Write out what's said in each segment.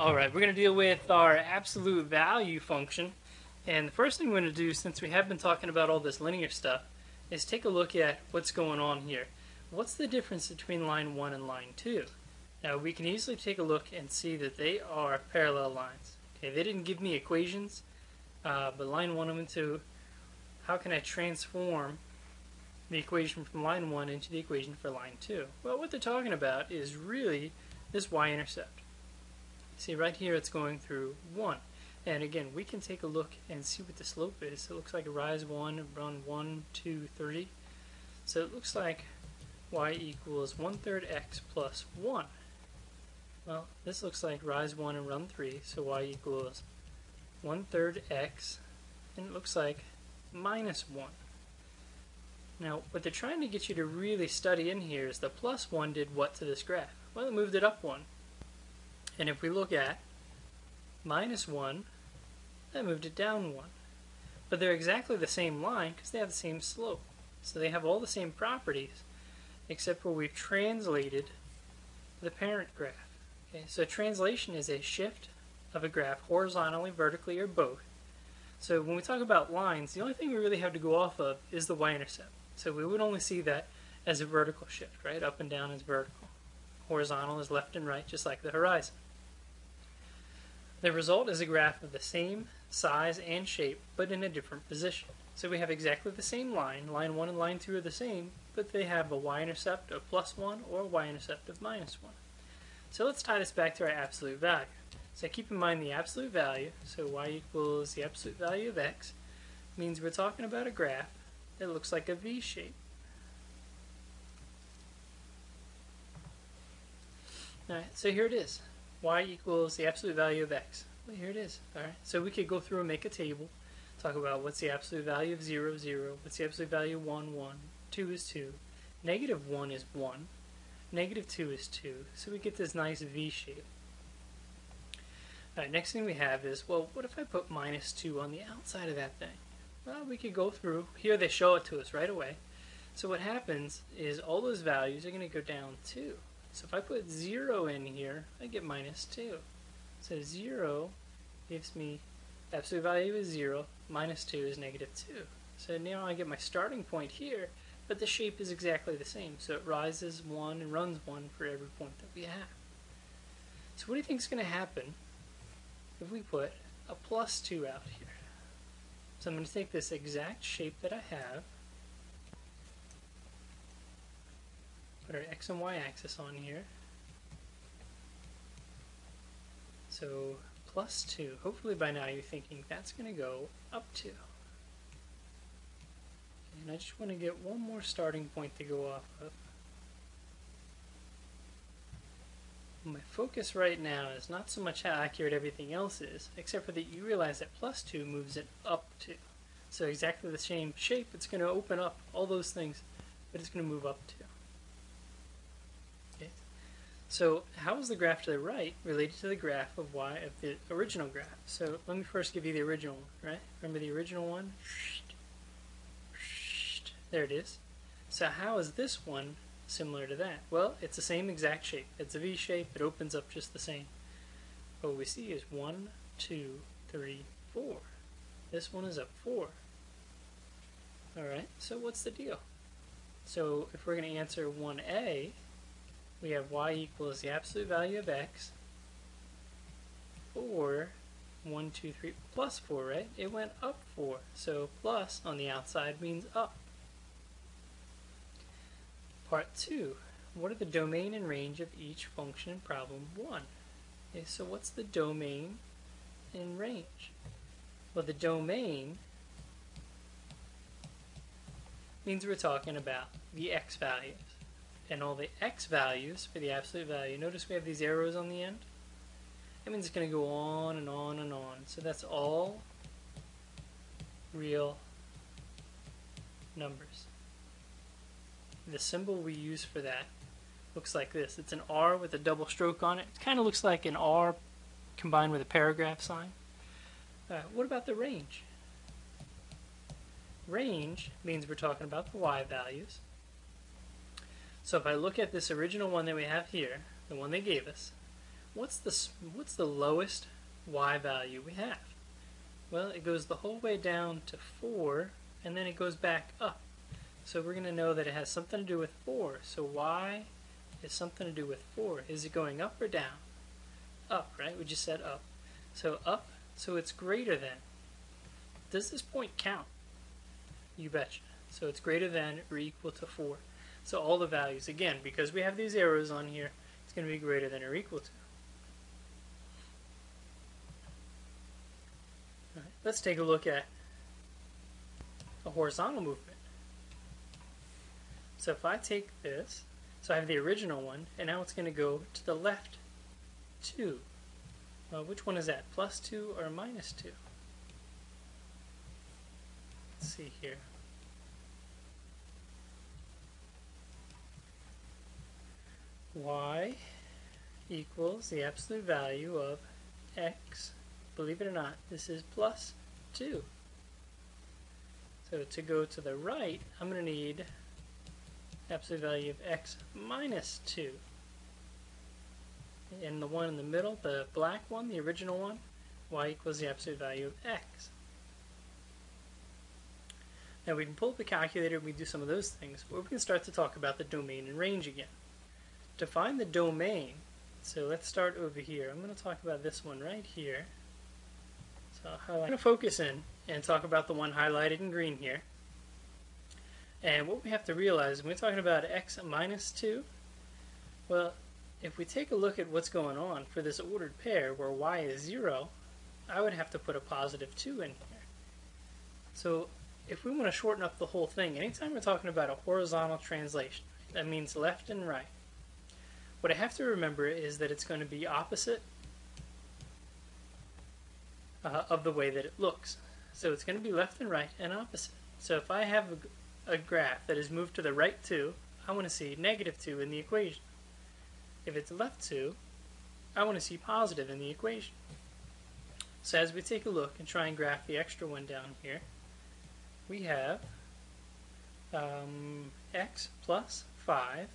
Alright, we're going to deal with our absolute value function. And the first thing we're going to do, since we have been talking about all this linear stuff, is take a look at what's going on here. What's the difference between line 1 and line 2? Now we can easily take a look and see that they are parallel lines. Okay, they didn't give me equations, but line 1 and 2, how can I transform the equation from line 1 into the equation for line 2? Well, what they're talking about is really this y-intercept. See, right here it's going through 1. And again, we can take a look and see what the slope is. It looks like a rise 1, run 1, 2, 3. So it looks like y equals 1/3 x plus 1. Well, this looks like rise 1 and run 3, so y equals 1/3 x, and it looks like minus 1. Now, what they're trying to get you to really study in here is the plus 1 did what to this graph? Well, it moved it up 1. And if we look at minus 1, that moved it down 1. But they're exactly the same line because they have the same slope. So they have all the same properties, except where we've translated the parent graph. Okay, so translation is a shift of a graph horizontally, vertically, or both. So when we talk about lines, the only thing we really have to go off of is the y-intercept. So we would only see that as a vertical shift, right? Up and down is vertical. Horizontal is left and right, just like the horizon. The result is a graph of the same size and shape, but in a different position. So we have exactly the same line. Line 1 and line 2 are the same, but they have a y-intercept of plus 1 or a y-intercept of minus 1. So let's tie this back to our absolute value. So keep in mind the absolute value, so y equals the absolute value of x, means we're talking about a graph that looks like a V shape. Alright, so here it is. Y equals the absolute value of x. Well, here it is. Alright, so we could go through and make a table, talk about what's the absolute value of 0, 0, what's the absolute value of 1, 1, 2 is 2, negative 1 is 1, negative 2 is 2, so we get this nice V shape. Alright, next thing we have is, well, what if I put minus 2 on the outside of that thing? Well, we could go through, here they show it to us right away. So what happens is all those values are going to go down 2. So if I put 0 in here, I get minus 2. So 0 gives me absolute value is 0, minus 2 is negative 2. So now I get my starting point here, but the shape is exactly the same. So it rises 1 and runs 1 for every point that we have. So what do you think is going to happen if we put a plus 2 out here? So I'm going to take this exact shape that I have, put our x and y axis on here. So plus 2. Hopefully by now you're thinking that's going to go up 2. And I just want to get one more starting point to go off of. My focus right now is not so much how accurate everything else is, except for that you realize that plus 2 moves it up 2. So exactly the same shape, it's going to open up all those things, but it's going to move up 2. So how is the graph to the right related to the graph of y of the original graph? So let me first give you the original one, right? Remember the original one? There it is. So how is this one similar to that? Well, it's the same exact shape. It's a V shape. It opens up just the same. What we see is 1, 2, 3, 4. This one is up 4. Alright, so what's the deal? So if we're going to answer 1a, we have y equals the absolute value of x, or 1, 2, 3, plus 4, right? It went up 4, so plus on the outside means up. Part 2, what are the domain and range of each function in problem 1? Okay, so what's the domain and range? Well, the domain means we're talking about the x values. And all the x values for the absolute value, notice we have these arrows on the end? That means it's going to go on and on and on. So that's all real numbers. The symbol we use for that looks like this. It's an R with a double stroke on it. It kind of looks like an R combined with a paragraph sign. What about the range? Range means we're talking about the y values. So if I look at this original one that we have here, the one they gave us, what's the lowest y value we have? Well, it goes the whole way down to 4, and then it goes back up. So we're going to know that it has something to do with 4. So y is something to do with 4. Is it going up or down? Up, right? We just said up. So up, so it's greater than. Does this point count? You betcha. So it's greater than or equal to 4. So all the values, again, because we have these arrows on here, it's going to be greater than or equal to. All right, let's take a look at a horizontal movement. So if I take this, so I have the original one, and now it's going to go to the left 2. Which one is that, plus 2 or minus 2? Let's see here. Y equals the absolute value of x. Believe it or not, this is plus 2. So to go to the right, I'm going to need absolute value of x minus 2. And the one in the middle, the black one, the original one, y equals the absolute value of x. Now we can pull up the calculator and we do some of those things, but we can start to talk about the domain and range again. To find the domain, so let's start over here. I'm going to talk about this one right here. So I'm going to focus in and talk about the one highlighted in green here. And what we have to realize when we're talking about x minus 2, well, if we take a look at what's going on for this ordered pair where y is 0, I would have to put a positive 2 in here. So if we want to shorten up the whole thing, anytime we're talking about a horizontal translation, that means left and right. What I have to remember is that it's going to be opposite of the way that it looks. So it's going to be left and right and opposite. So if I have a graph that is moved to the right 2, I want to see negative 2 in the equation. If it's left 2, I want to see positive in the equation. So as we take a look and try and graph the extra one down here, we have x plus 5.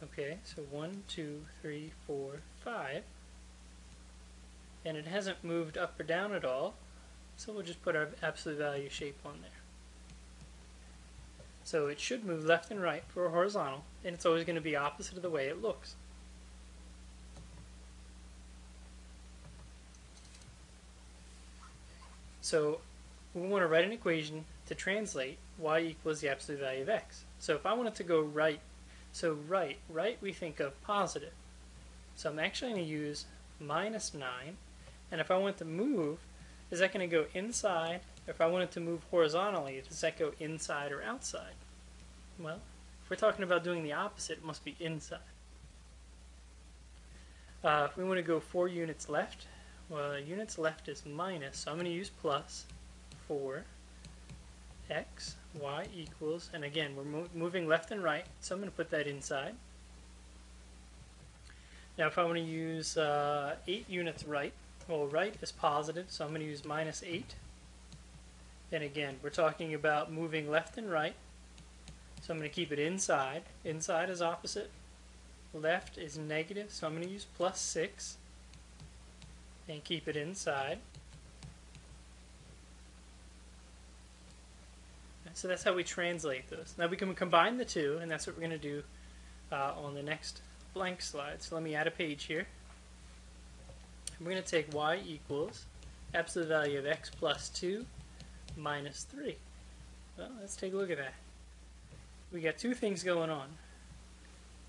Okay, so 1, 2, 3, 4, 5. And it hasn't moved up or down at all, so we'll just put our absolute value shape on there. So it should move left and right for a horizontal, and it's always going to be opposite of the way it looks. So we want to write an equation to translate y equals the absolute value of x. So if I wanted to go right, so right we think of positive. So I'm actually going to use minus 9, and if I want to move, is that going to go inside? Or if I wanted to move horizontally, does that go inside or outside? Well, if we're talking about doing the opposite, it must be inside. If we want to go 4 units left, well, units left is minus, so I'm going to use plus 4 x, y equals, and again, we're moving left and right, so I'm going to put that inside. Now if I want to use 8 units right, well, right is positive, so I'm going to use minus 8. And again, we're talking about moving left and right, so I'm going to keep it inside. Inside is opposite. Left is negative, so I'm going to use plus 6 and keep it inside. So that's how we translate those. Now we can combine the two, and that's what we're going to do on the next blank slide. So let me add a page here. We're going to take y equals absolute value of x plus 2 minus 3. Well, let's take a look at that. We got two things going on.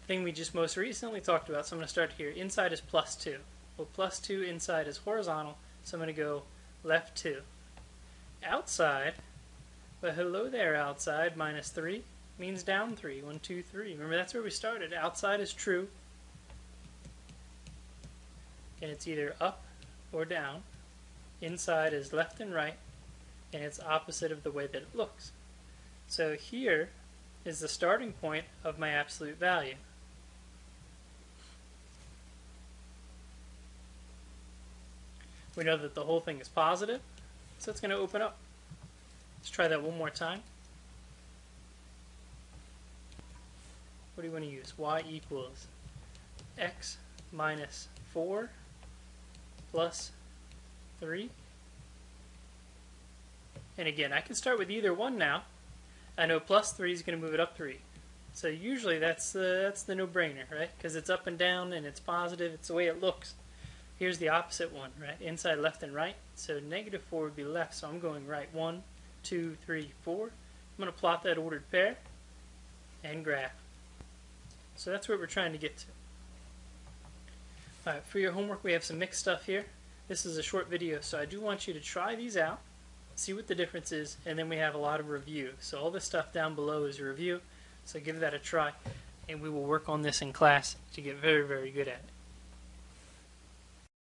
The thing we just most recently talked about, so I'm going to start here. Inside is plus 2. Well, plus 2 inside is horizontal, so I'm going to go left 2. Outside, well, hello there, outside, minus 3 means down 3. 1, 2, 3. Remember, that's where we started. Outside is true, and it's either up or down. Inside is left and right, and it's opposite of the way that it looks. So here is the starting point of my absolute value. We know that the whole thing is positive, so it's going to open up. Let's try that one more time. What do you want to use? Y equals x minus 4 plus 3. And again, I can start with either one now. I know plus 3 is going to move it up 3. So usually that's the no-brainer, right? Because it's up and down and it's positive. It's the way it looks. Here's the opposite one, right? Inside, left, and right. So negative 4 would be left, so I'm going right. 1, 2, 3, 4. I'm going to plot that ordered pair and graph. So that's what we're trying to get to. Alright, for your homework we have some mixed stuff here. This is a short video, so I do want you to try these out, see what the difference is, and then we have a lot of review. So all this stuff down below is a review, so give that a try, and we will work on this in class to get very, very good at it.